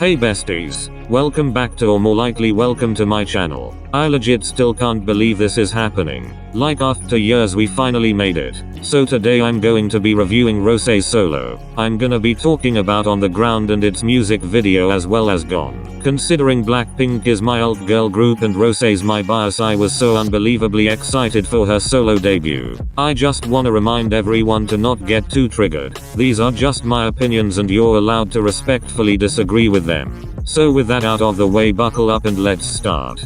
Hey besties, welcome back to, or more likely welcome to my channel. I legit still can't believe this is happening. Like after years we finally made it. So today I'm going to be reviewing Rosé's solo. I'm gonna be talking about On the Ground and its music video as well as Gone. Considering Blackpink is my alt girl group and Rosé's my bias, I was so unbelievably excited for her solo debut. I just wanna remind everyone to not get too triggered. These are just my opinions and you're allowed to respectfully disagree with them. So with that out of the way, buckle up and let's start.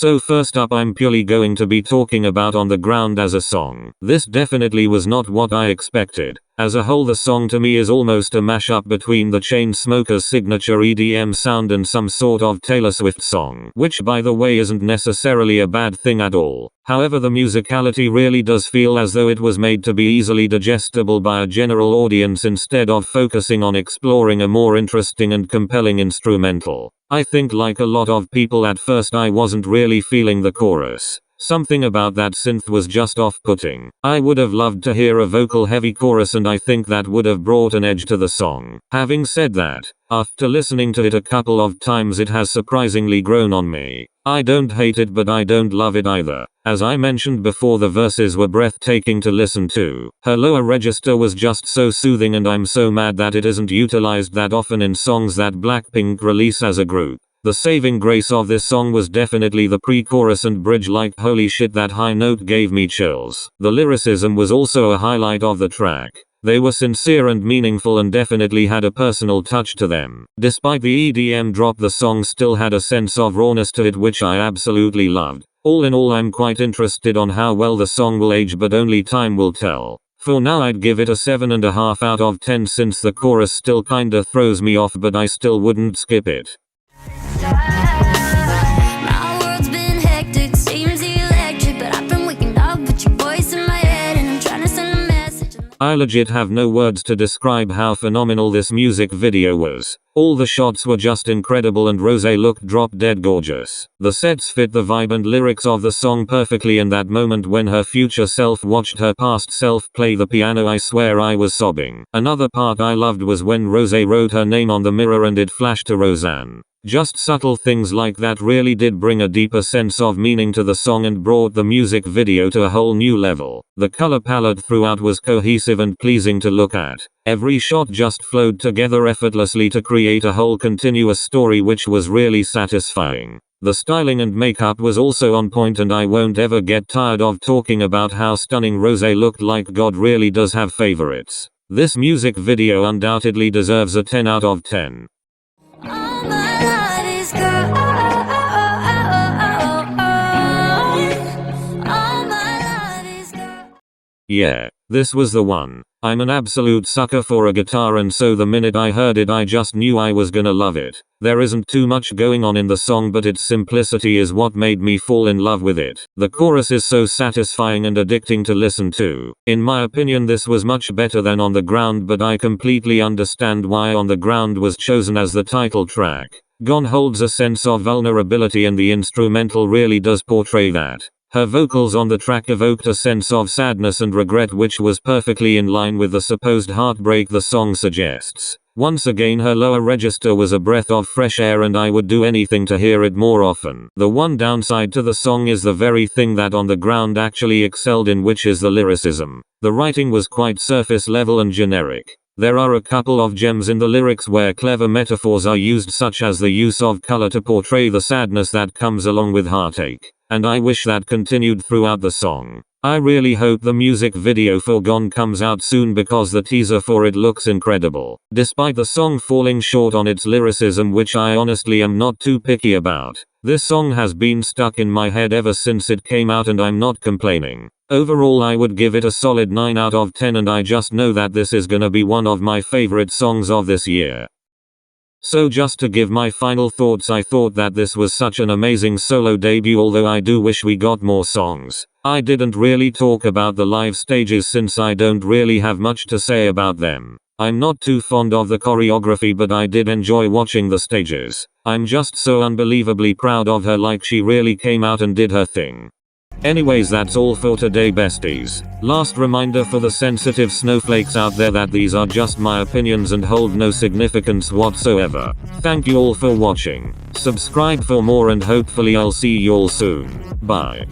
So first up, I'm purely going to be talking about On the Ground as a song. This definitely was not what I expected. As a whole, the song to me is almost a mashup between the Chainsmokers' signature EDM sound and some sort of Taylor Swift song, which by the way isn't necessarily a bad thing at all. However, the musicality really does feel as though it was made to be easily digestible by a general audience instead of focusing on exploring a more interesting and compelling instrumental. I think like a lot of people at first I wasn't really feeling the chorus. Something about that synth was just off-putting. I would have loved to hear a vocal-heavy chorus and I think that would have brought an edge to the song. Having said that, after listening to it a couple of times it has surprisingly grown on me. I don't hate it but I don't love it either. As I mentioned before, the verses were breathtaking to listen to. Her lower register was just so soothing and I'm so mad that it isn't utilized that often in songs that Blackpink release as a group. The saving grace of this song was definitely the pre-chorus and bridge. Like holy shit, that high note gave me chills. The lyricism was also a highlight of the track. They were sincere and meaningful and definitely had a personal touch to them. Despite the EDM drop, the song still had a sense of rawness to it which I absolutely loved. All in all, I'm quite interested on how well the song will age, but only time will tell. For now I'd give it a 7.5 out of 10 since the chorus still kinda throws me off, but I still wouldn't skip it. My world's been hectic, seems electric, but I've been waking up with your voice in my head and I'm trying to send a message. I legit have no words to describe how phenomenal this music video was. All the shots were just incredible and Rosé looked drop dead gorgeous. The sets fit the vibe and lyrics of the song perfectly. In that moment when her future self watched her past self play the piano, I swear I was sobbing. Another part I loved was when Rosé wrote her name on the mirror and it flashed to Rosanne. Just subtle things like that really did bring a deeper sense of meaning to the song and brought the music video to a whole new level. The color palette throughout was cohesive and pleasing to look at. Every shot just flowed together effortlessly to create a whole continuous story which was really satisfying. The styling and makeup was also on point and I won't ever get tired of talking about how stunning Rosé looked. Like God really does have favorites. This music video undoubtedly deserves a 10 out of 10. Yeah, this was the one. I'm an absolute sucker for a guitar and so the minute I heard it I just knew I was gonna love it. There isn't too much going on in the song but its simplicity is what made me fall in love with it. The chorus is so satisfying and addicting to listen to. In my opinion this was much better than On the Ground, but I completely understand why On the Ground was chosen as the title track. Gone holds a sense of vulnerability and the instrumental really does portray that. Her vocals on the track evoked a sense of sadness and regret which was perfectly in line with the supposed heartbreak the song suggests. Once again, her lower register was a breath of fresh air and I would do anything to hear it more often. The one downside to the song is the very thing that On the Ground actually excelled in, which is the lyricism. The writing was quite surface level and generic. There are a couple of gems in the lyrics where clever metaphors are used, such as the use of color to portray the sadness that comes along with heartache. And I wish that continued throughout the song. I really hope the music video for Gone comes out soon because the teaser for it looks incredible. Despite the song falling short on its lyricism, which I honestly am not too picky about, this song has been stuck in my head ever since it came out and I'm not complaining. Overall I would give it a solid 9 out of 10 and I just know that this is gonna be one of my favorite songs of this year. So just to give my final thoughts, I thought that this was such an amazing solo debut, although I do wish we got more songs. I didn't really talk about the live stages since I don't really have much to say about them. I'm not too fond of the choreography, but I did enjoy watching the stages. I'm just so unbelievably proud of her, like she really came out and did her thing. Anyways, that's all for today, besties. Last reminder for the sensitive snowflakes out there that these are just my opinions and hold no significance whatsoever. Thank you all for watching. Subscribe for more and hopefully I'll see you all soon. Bye.